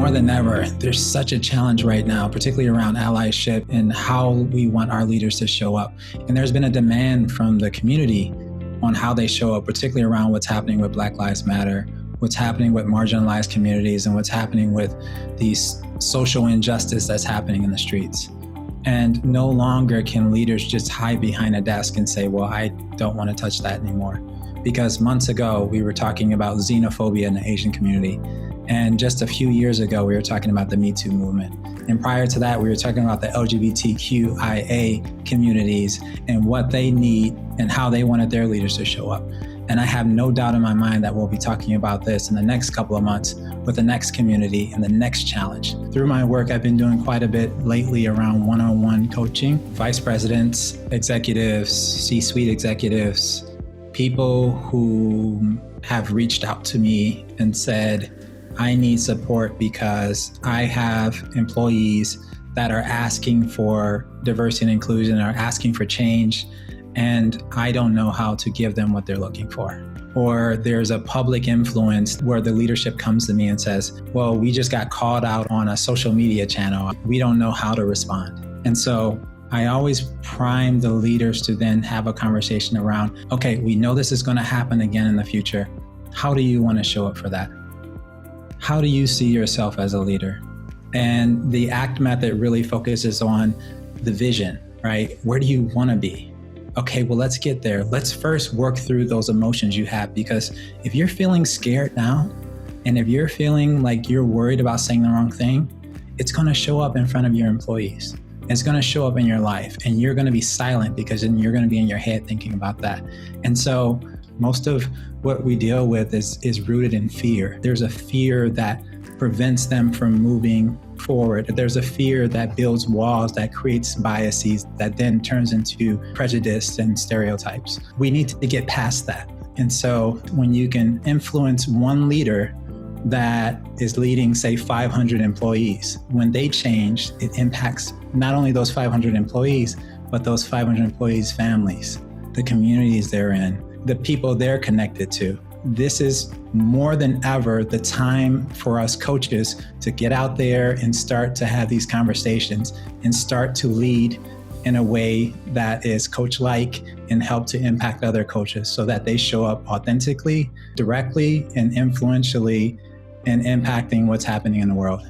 more than ever, there's such a challenge right now, particularly around allyship and how we want our leaders to show up. And there's been a demand from the community on how they show up, particularly around what's happening with Black Lives Matter, what's happening with marginalized communities, and what's happening with these social injustice that's happening in the streets. And no longer can leaders just hide behind a desk and say, well, I don't want to touch that anymore. Because months ago, we were talking about xenophobia in the Asian community. And just a few years ago, we were talking about the Me Too movement. And prior to that, we were talking about the LGBTQIA communities and what they need and how they wanted their leaders to show up. And I have no doubt in my mind that we'll be talking about this in the next couple of months with the next community and the next challenge. Through my work, I've been doing quite a bit lately around one-on-one coaching, vice presidents, executives, C-suite executives, people who have reached out to me and said, I need support because I have employees that are asking for diversity and inclusion, are asking for change, and I don't know how to give them what they're looking for. Or there's a public influence where the leadership comes to me and says, well, we just got called out on a social media channel. We don't know how to respond. And so I always prime the leaders to then have a conversation around, okay, we know this is going to happen again in the future. How do you want to show up for that? How do you see yourself as a leader? And the ACT method really focuses on the vision, right? Where do you want to be? Okay, well, let's get there. Let's first work through those emotions you have, because if you're feeling scared now, and if you're feeling like you're worried about saying the wrong thing, it's going to show up in front of your employees. It's going to show up in your life, and you're going to be silent because then you're going to be in your head thinking about that. And so most of what we deal with is rooted in fear. There's a fear that prevents them from moving forward. There's a fear that builds walls, that creates biases, that then turns into prejudice and stereotypes. We need to get past that. And so when you can influence one leader that is leading, say, 500 employees, when they change, it impacts not only those 500 employees, but those 500 employees' families, the communities they're in, the people they're connected to. This is more than ever the time for us coaches to get out there and start to have these conversations and start to lead in a way that is coach-like and help to impact other coaches so that they show up authentically, directly, and influentially in impacting what's happening in the world.